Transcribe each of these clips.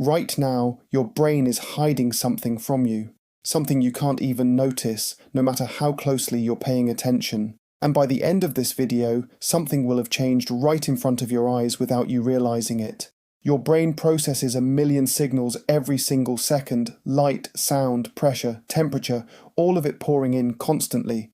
Right now, your brain is hiding something from you, something you can't even notice, no matter how closely you're paying attention. And by the end of this video, something will have changed right in front of your eyes without you realizing it. Your brain processes 1,000,000 signals every single second, light, sound, pressure, temperature, all of it pouring in constantly.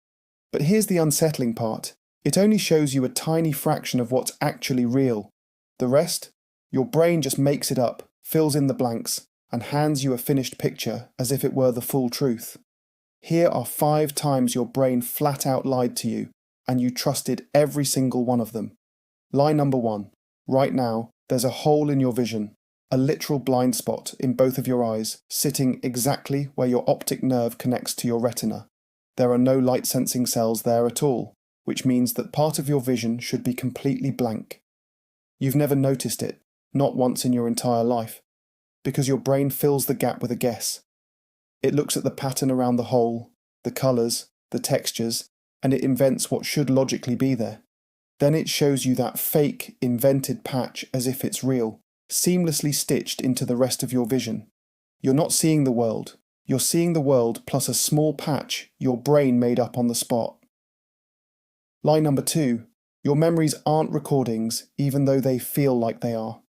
But here's the unsettling part. It only shows you a tiny fraction of what's actually real. The rest? Your brain just makes it up, fills in the blanks, and hands you a finished picture as if it were the full truth. Here are 5 times your brain flat out lied to you, and you trusted every single one of them. Lie number 1. Right now, there's a hole in your vision, a literal blind spot in both of your eyes, sitting exactly where your optic nerve connects to your retina. There are no light-sensing cells there at all, which means that part of your vision should be completely blank. You've never noticed it, not once in your entire life, because your brain fills the gap with a guess. It looks at the pattern around the hole, the colours, the textures, and it invents what should logically be there. Then it shows you that fake, invented patch as if it's real, seamlessly stitched into the rest of your vision. You're not seeing the world. You're seeing the world plus a small patch your brain made up on the spot. Lie number 2. Your memories aren't recordings, even though they feel like they are.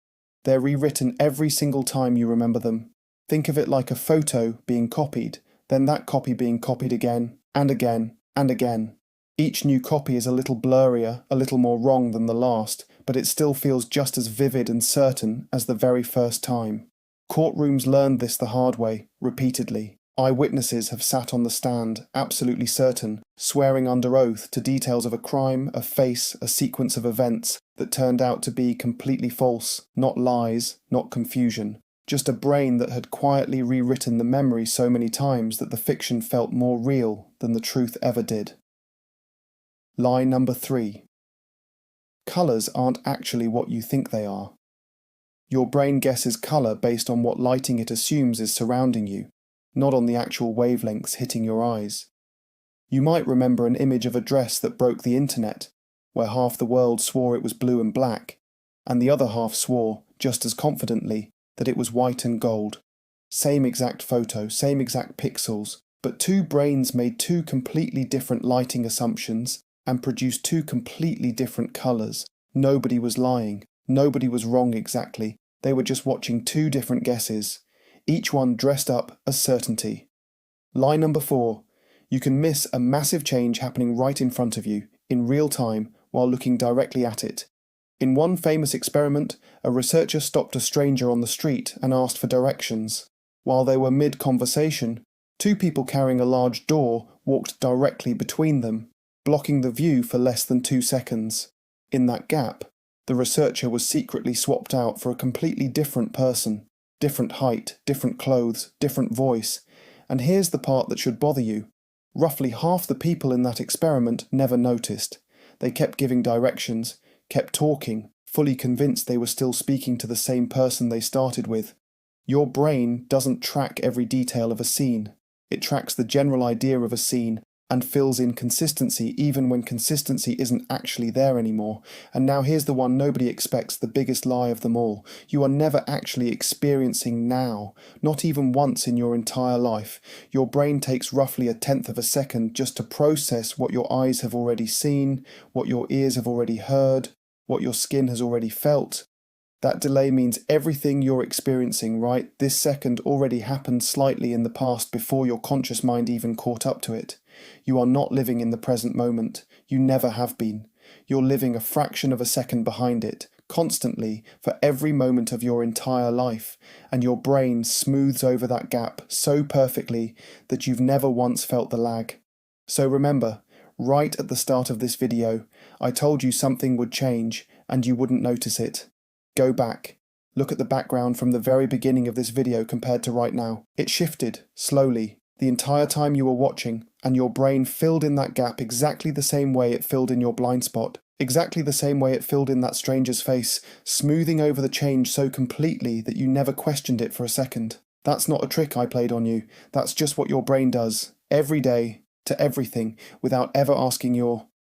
They're rewritten every single time you remember them. Think of it like a photo being copied, then that copy being copied again, and again, and again. Each new copy is a little blurrier, a little more wrong than the last, but it still feels just as vivid and certain as the very first time. Courtrooms learned this the hard way, repeatedly. Eyewitnesses have sat on the stand, absolutely certain, swearing under oath to details of a crime, a face, a sequence of events that turned out to be completely false, not lies, not confusion. Just a brain that had quietly rewritten the memory so many times that the fiction felt more real than the truth ever did. Lie number 3. Colours aren't actually what you think they are. Your brain guesses colour based on what lighting it assumes is surrounding you, not on the actual wavelengths hitting your eyes. You might remember an image of a dress that broke the internet, where half the world swore it was blue and black, and the other half swore, just as confidently, that it was white and gold. Same exact photo, same exact pixels, but 2 brains made 2 completely different lighting assumptions and produced 2 completely different colours. Nobody was lying. Nobody was wrong exactly. They were just watching 2 different guesses, each one dressed up as certainty. Lie number 4. You can miss a massive change happening right in front of you, in real time, while looking directly at it. In one famous experiment, a researcher stopped a stranger on the street and asked for directions. While they were mid-conversation, 2 people carrying a large door walked directly between them, blocking the view for less than 2 seconds. In that gap, the researcher was secretly swapped out for a completely different person. Different height, different clothes, different voice. And here's the part that should bother you. Roughly half the people in that experiment never noticed. They kept giving directions, kept talking, fully convinced they were still speaking to the same person they started with. Your brain doesn't track every detail of a scene. It tracks the general idea of a scene and fills in consistency even when consistency isn't actually there anymore. And now here's the one nobody expects, the biggest lie of them all. You are never actually experiencing now, not even once in your entire life. Your brain takes roughly 1/10 of a second just to process what your eyes have already seen, what your ears have already heard, what your skin has already felt. That delay means everything you're experiencing right this second already happened slightly in the past before your conscious mind even caught up to it. You are not living in the present moment. You never have been. You're living a fraction of a second behind it, constantly, for every moment of your entire life, and your brain smooths over that gap so perfectly that you've never once felt the lag. So remember, right at the start of this video, I told you something would change and you wouldn't notice it. Go back. Look at the background from the very beginning of this video compared to right now. It shifted, slowly, the entire time you were watching, and your brain filled in that gap exactly the same way it filled in your blind spot, exactly the same way it filled in that stranger's face, smoothing over the change so completely that you never questioned it for a second. That's not a trick I played on you. That's just what your brain does, every day, to everything, without ever asking your